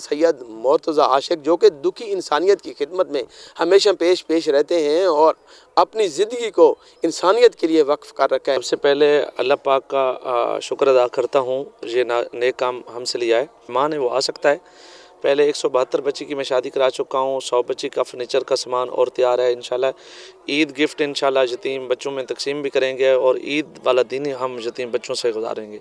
سید مرتضی عاشق جو کہ دکھی انسانیت کی خدمت میں ہمیشہ پیش رہتے ہیں اور اپنی زندگی کو انسانیت کے لیے وقف کر رکھا ہے۔ سب سے پہلے اللہ پاک کا شکر ادا کرتا ہوں، یہ نیک کام ہم سے لیا ہے۔ مہمان ہے وہ آ سکتا ہے۔ پہلے 172 بچی کی میں شادی کرا چکا ہوں، 100 بچی کا فرنیچر کا سامان اور تیار ہے۔ انشاءاللہ عید گفٹ انشاءاللہ یتیم بچوں میں تقسیم بھی کریں گے اور عید والا دن ہم یتیم بچوں سے گزاریں گے۔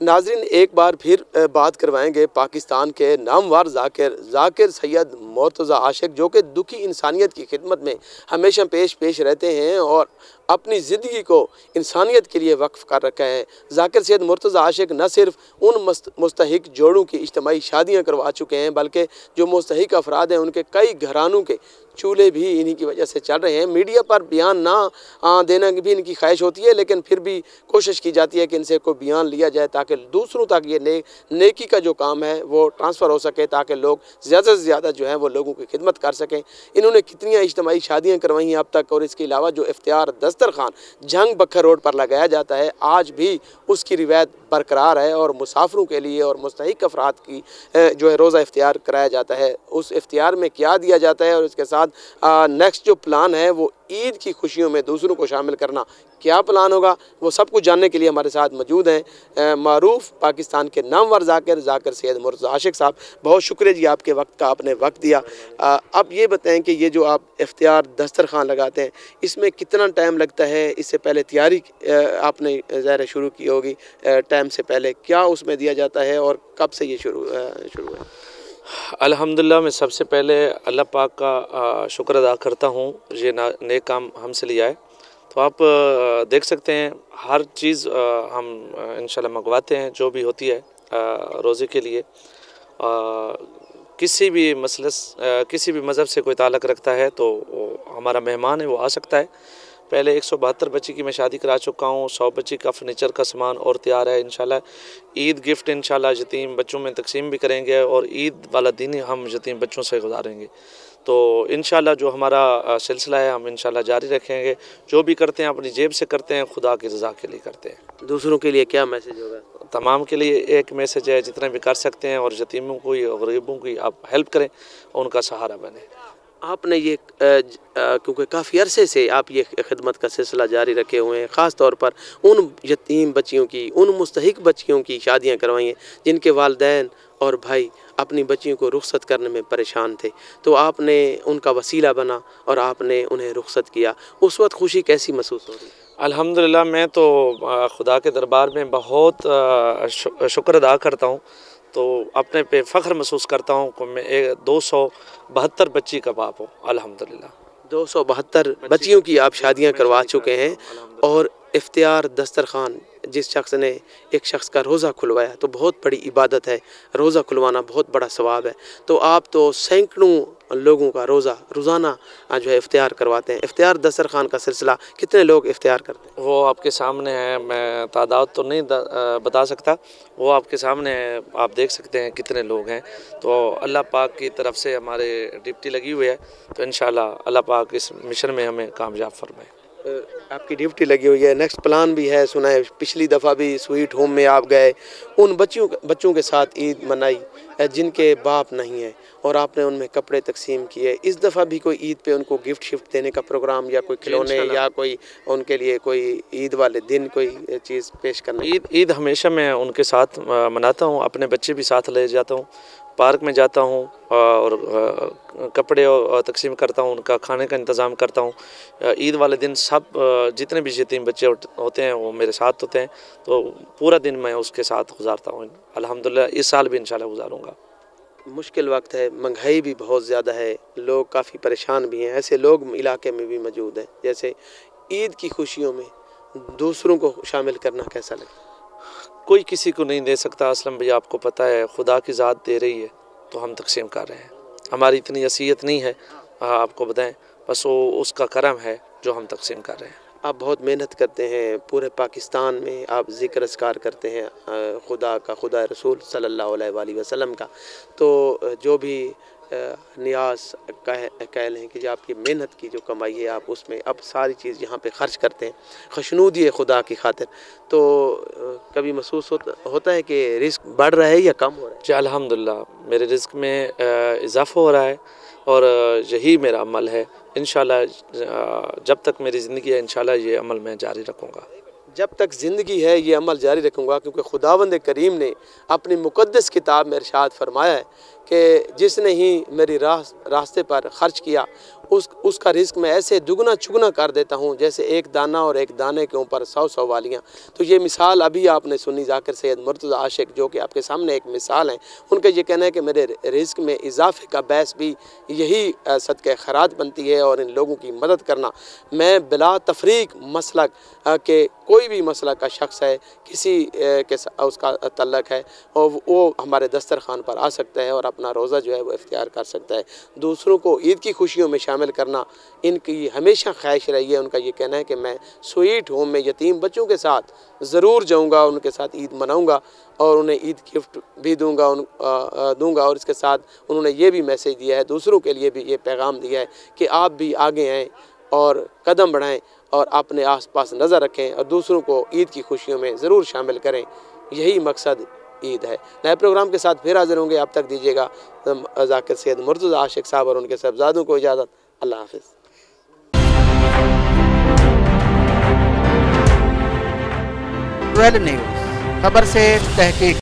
ناظرین ایک بار پھر بات کروائیں گے پاکستان کے نامور ذاکر سید مرتضی عاشق جو کہ دکھی انسانیت کی خدمت میں ہمیشہ پیش رہتے ہیں اور اپنی زندگی کو انسانیت کے لیے وقف کر رکھا ہے۔ ذاکر سید مرتضی عاشق نہ صرف ان مستحق جوڑوں کی اجتماعی شادیاں کروا چکے ہیں بلکہ جو مستحق افراد ہیں ان کے کئی گھرانوں کے چولہے بھی انہی کی وجہ سے چل رہے ہیں۔ میڈیا پر بیان نہ دینا بھی ان کی خواہش ہوتی ہے، لیکن پھر بھی کوشش کی جاتی ہے کہ ان سے کوئی بیان لیا جائے تاکہ دوسروں تک یہ نیکی کا جو کام ہے وہ ٹرانسفر ہو سکے، تاکہ لوگ زیادہ سے زیادہ جو ہے وہ لوگوں کی خدمت کر سکیں۔ انہوں نے کتنی اجتماعی شادیاں کروائی ہیں اب تک، اور اس کے علاوہ جو افتیار دسترخوان جھنگ بکھر روڈ پر لگایا جاتا ہے آج بھی اس کی روایت برقرار ہے، اور مسافروں کے لیے اور مستحق افراد کی جو ہے روزہ افطار کرایا جاتا ہے۔ اس افطار میں کیا دیا جاتا ہے اور اس کے ساتھ نیکسٹ جو پلان ہے وہ عید کی خوشیوں میں دوسروں کو شامل کرنا، کیا پلان ہوگا وہ سب کچھ جاننے کے لیے ہمارے ساتھ موجود ہیں معروف پاکستان کے نامور ذاکر سید مرتضی عاشق صاحب۔ بہت شکریہ جی آپ کے وقت کا، آپ نے وقت دیا۔ اب یہ بتائیں کہ یہ جو آپ افطار دسترخوان لگاتے ہیں اس میں کتنا ٹائم لگتا ہے؟ اس سے پہلے تیاری آپ نے ظاہر شروع کی ہوگی، ٹائم سے پہلے کیا اس میں دیا جاتا ہے اور کب سے یہ شروع ہے؟ الحمدللہ میں سب سے پہلے اللہ پاک کا شکر ادا کرتا ہوں، یہ نیک کام ہم سے لیا ہے۔ تو آپ دیکھ سکتے ہیں ہر چیز ہم انشاءاللہ منگواتے ہیں جو بھی ہوتی ہے روزے کے لیے۔ کسی بھی مذہب سے کوئی تعلق رکھتا ہے تو ہمارا مہمان ہے وہ آ سکتا ہے۔ پہلے 172 بچی کی میں شادی کرا چکا ہوں، 100 بچی کا فرنیچر کا سامان اور تیار ہے۔ انشاءاللہ عید گفٹ انشاءاللہ یتیم بچوں میں تقسیم بھی کریں گے اور عید والا دن ہم یتیم بچوں سے گزاریں گے۔ تو انشاءاللہ جو ہمارا سلسلہ ہے ہم انشاءاللہ جاری رکھیں گے۔ جو بھی کرتے ہیں اپنی جیب سے کرتے ہیں، خدا کی رضا کے لیے کرتے ہیں۔ دوسروں کے لیے کیا میسج ہوگا؟ تمام کے لیے ایک میسج ہے، جتنے بھی کر سکتے ہیں اور یتیموں کو اور غریبوں کی آپ ہیلپ کریں، ان کا سہارا بنیں۔ آپ نے یہ کیونکہ کافی عرصے سے آپ یہ خدمت کا سلسلہ جاری رکھے ہوئے ہیں، خاص طور پر ان یتیم بچیوں کی، ان مستحق بچیوں کی شادیاں کروائی ہیں جن کے والدین اور بھائی اپنی بچیوں کو رخصت کرنے میں پریشان تھے، تو آپ نے ان کا وسیلہ بنا اور آپ نے انہیں رخصت کیا۔ اس وقت خوشی کیسی محسوس ہو رہی؟ الحمدللہ میں تو خدا کے دربار میں بہت شکر ادا کرتا ہوں، تو اپنے پہ فخر محسوس کرتا ہوں کہ میں 272 بچی کا باپ ہوں۔ الحمدللہ 272 بچیوں کی آپ شادیاں کروا چکے ہیں، اور افطار دسترخوان جس شخص نے ایک شخص کا روزہ کھلوایا تو بہت بڑی عبادت ہے، روزہ کھلوانا بہت بڑا ثواب ہے۔ تو آپ تو سینکڑوں لوگوں کا روزانہ جو ہے افطار کرواتے ہیں۔ افطار دسترخوان کا سلسلہ کتنے لوگ افطار کرتے ہیں؟ وہ آپ کے سامنے ہے، میں تعداد تو نہیں بتا سکتا، وہ آپ کے سامنے ہے، آپ دیکھ سکتے ہیں کتنے لوگ ہیں۔ تو اللہ پاک کی طرف سے ہمارے ڈپٹی لگی ہوئی ہے، تو انشاءاللہ اللہ پاک اس مشن میں ہمیں کامیاب فرمائے۔ آپ کی ڈیوٹی لگی ہوئی ہے، نیکسٹ پلان بھی ہے، سنا ہے پچھلی دفعہ بھی سویٹ ہوم میں آپ گئے، ان بچوں کے ساتھ عید منائی جن کے باپ نہیں ہیں، اور آپ نے ان میں کپڑے تقسیم کیے۔ اس دفعہ بھی کوئی عید پہ ان کو گفٹ شفٹ دینے کا پروگرام، یا کوئی کھلونے، یا کوئی ان کے لیے کوئی عید والے دن کوئی چیز پیش کرنا؟ عید ہمیشہ میں ان کے ساتھ مناتا ہوں، اپنے بچے بھی ساتھ لے جاتا ہوں، پارک میں جاتا ہوں اور کپڑے تقسیم کرتا ہوں، ان کا کھانے کا انتظام کرتا ہوں۔ عید والے دن سب جتنے بھی یتیم بچے ہوتے ہیں وہ میرے ساتھ ہوتے ہیں، تو پورا دن میں اس کے ساتھ گزارتا ہوں۔ الحمدللہ اس سال بھی انشاءاللہ گزاروں گا۔ مشکل وقت ہے، مہنگائی بھی بہت زیادہ ہے، لوگ کافی پریشان بھی ہیں، ایسے لوگ علاقے میں بھی موجود ہیں، جیسے عید کی خوشیوں میں دوسروں کو شامل کرنا کیسا لگتا ہے؟ کوئی کسی کو نہیں دے سکتا اسلم بھائی، آپ کو پتہ ہے خدا کی ذات دے رہی ہے تو ہم تقسیم کر رہے ہیں۔ ہماری اتنی حیثیت نہیں ہے آپ کو بتائیں، بس وہ اس کا کرم ہے جو ہم تقسیم کر رہے ہیں۔ آپ بہت محنت کرتے ہیں، پورے پاکستان میں آپ ذکر اذکار کرتے ہیں خدا کا، خدا رسول صلی اللہ علیہ وآلہ وسلم کا، تو جو بھی نیاز کہہ لیں کہ جو آپ کی محنت کی جو کمائی ہے آپ اس میں اب ساری چیز یہاں پہ خرچ کرتے ہیں خشنودی خدا کی خاطر، تو کبھی محسوس ہوتا ہے کہ رزق بڑھ رہا ہے یا کم ہو رہا ہے؟ جی الحمدللہ میرے رزق میں اضافہ ہو رہا ہے اور یہی میرا عمل ہے انشاءاللہ، جب تک میری زندگی ہے انشاءاللہ یہ عمل میں جاری رکھوں گا۔ جب تک زندگی ہے یہ عمل جاری رکھوں گا، کیونکہ خداوند کریم نے اپنی مقدس کتاب میں ارشاد فرمایا ہے کہ جس نے ہی میری راستے پر خرچ کیا اس کا رزق میں ایسے دگنا چگنا کر دیتا ہوں جیسے ایک دانہ اور ایک دانے کے اوپر 100 والیاں۔ تو یہ مثال ابھی آپ نے سنی ذاکر سید مرتضی عاشق جو کہ آپ کے سامنے ایک مثال ہیں، ان کا یہ کہنا ہے کہ میرے رزق میں اضافے کا باعث بھی یہی صدقہ خیرات بنتی ہے اور ان لوگوں کی مدد کرنا۔ میں بلا تفریق مسلک کہ کوئی بھی مسلک کا شخص ہے کسی کے اس کا تعلق ہے اور وہ ہمارے دسترخوان پر آ سکتا ہے اور اپنا روزہ جو ہے وہ اختیار کر سکتا ہے۔ دوسروں کو عید کی خوشیوں میں شامل کرنا ان کی ہمیشہ خواہش رہی ہے۔ ان کا یہ کہنا ہے کہ میں سویٹ ہوم میں یتیم بچوں کے ساتھ ضرور جاؤں گا، ان کے ساتھ عید مناؤں گا اور انہیں عید گفٹ بھی دوں گا اور اس کے ساتھ انہوں نے یہ بھی میسیج دیا ہے، دوسروں کے لیے بھی یہ پیغام دیا ہے کہ آپ بھی آگے آئیں اور قدم بڑھائیں اور اپنے آس پاس نظر رکھیں اور دوسروں کو عید کی خوشیوں میں ضرور شامل کریں۔ یہی مقصد عید ہے۔ نئے پروگرام کے ساتھ پھر حاضر ہوں گے، اب تک دیجیے گا ذاکر سید مرتضی عاشق صاحب اور ان کے صاحبزادوں کو اجازت۔ اللہ حافظ۔ ٹویلو نیوز، خبر سے تحقیق۔